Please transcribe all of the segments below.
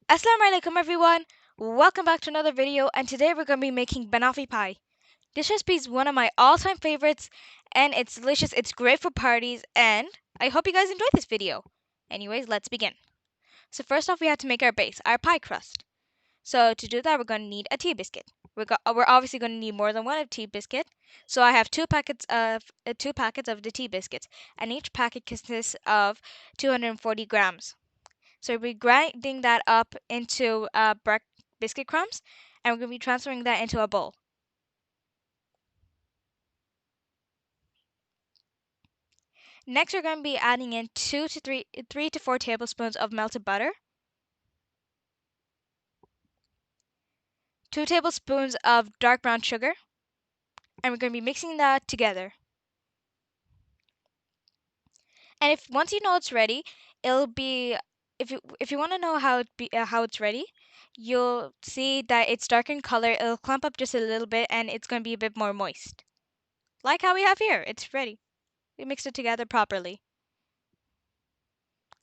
Assalamualaikum everyone. Welcome back to another video, and today we're going to be making Banoffee Pie. This recipe is one of my all-time favorites and it's delicious. It's great for parties and I hope you guys enjoyed this video. Anyways, let's begin. So first off we have to make our base, our pie crust. So to do that we're going to need a tea biscuit. We're obviously going to need more than one tea biscuit. So I have two packets of the tea biscuits and each packet consists of 240 grams. So we're grinding that up into biscuit crumbs, and we're going to be transferring that into a bowl. Next, we're going to be adding in 3 to 4 tablespoons of melted butter, 2 tablespoons of dark brown sugar, and we're going to be mixing that together. And if once you know it's ready, it'll be if you want to know how it's ready, you'll see that it's dark in color. It'll clump up just a little bit, and it's going to be a bit more moist, like how we have here. It's ready. We mixed it together properly.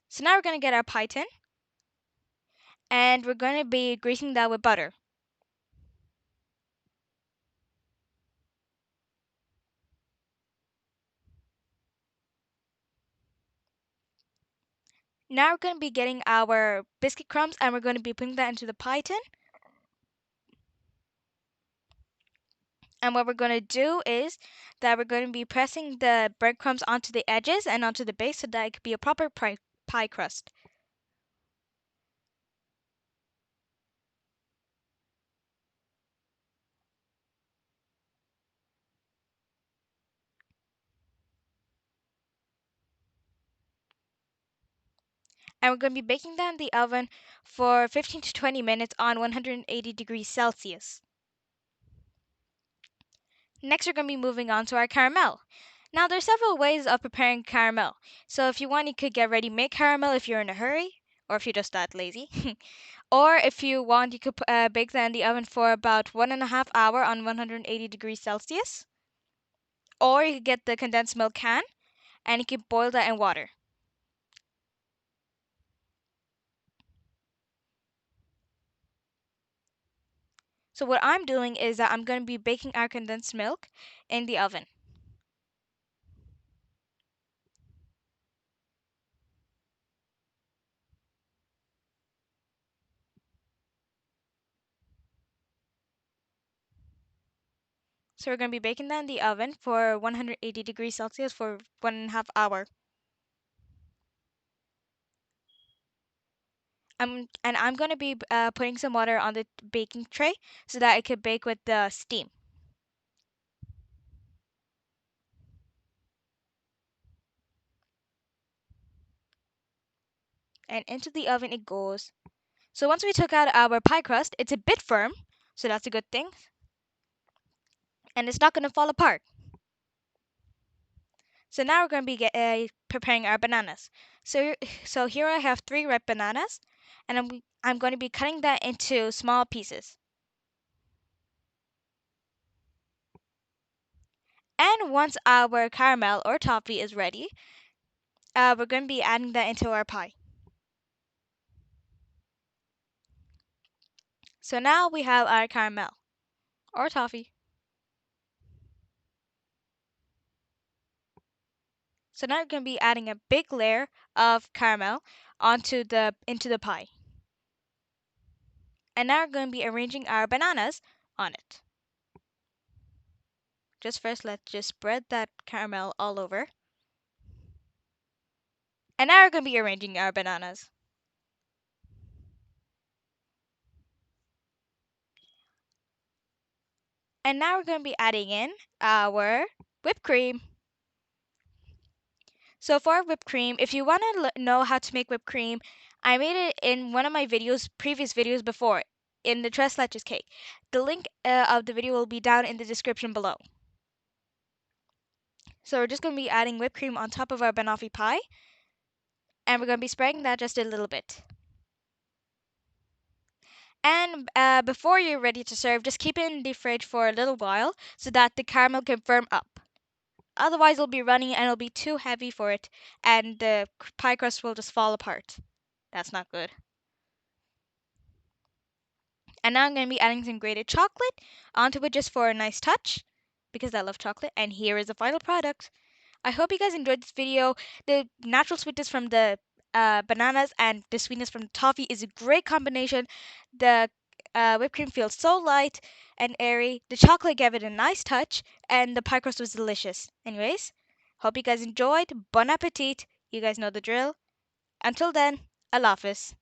So now we're going to get our pie tin and we're going to be greasing that with butter. Now we're going to be getting our biscuit crumbs and we're going to be putting that into the pie tin. And what we're going to do is that we're going to be pressing the breadcrumbs onto the edges and onto the base so that it could be a proper pie crust. And we're going to be baking that in the oven for 15 to 20 minutes on 180 degrees Celsius. Next, we're going to be moving on to our caramel. Now, there's several ways of preparing caramel. So if you want, you could get ready-made caramel if you're in a hurry, or if you're just that lazy. Or if you want, you could bake that in the oven for about 1.5 hours on 180 degrees Celsius. Or you could get the condensed milk can, and you could boil that in water. So what I'm doing is that I'm going to be baking our condensed milk in the oven. So we're going to be baking that in the oven for 180 degrees Celsius for 1.5 hours. And I'm going to be putting some water on the baking tray so that it could bake with the steam. And into the oven it goes. So once we took out our pie crust, it's a bit firm, so that's a good thing. And it's not going to fall apart. So now we're going to be preparing our bananas. So here I have 3 ripe bananas, and I'm going to be cutting that into small pieces. And once our caramel or toffee is ready, we're going to be adding that into our pie. So now we have our caramel or toffee. So now we're going to be adding a big layer of caramel into the pie. And now we're going to be arranging our bananas on it. Just first, let's just spread that caramel all over. And now we're going to be arranging our bananas. And now we're going to be adding in our whipped cream. So for our whipped cream, if you want to know how to make whipped cream, I made it in one of my previous videos before, in the tres leches cake. The link of the video will be down in the description below. So we're just going to be adding whipped cream on top of our banoffee pie, and we're going to be spreading that just a little bit. And before you're ready to serve, just keep it in the fridge for a little while so that the caramel can firm up. Otherwise, it'll be runny and it'll be too heavy for it, and the pie crust will just fall apart. That's not good. And now I'm going to be adding some grated chocolate onto it just for a nice touch because I love chocolate. And here is the final product. I hope you guys enjoyed this video. The natural sweetness from the bananas and the sweetness from the toffee is a great combination. The whipped cream feels so light and airy. The chocolate gave it a nice touch, and the pie crust was delicious. Anyways, hope you guys enjoyed. Bon appetit. You guys know the drill. Until then, Allah Hafiz.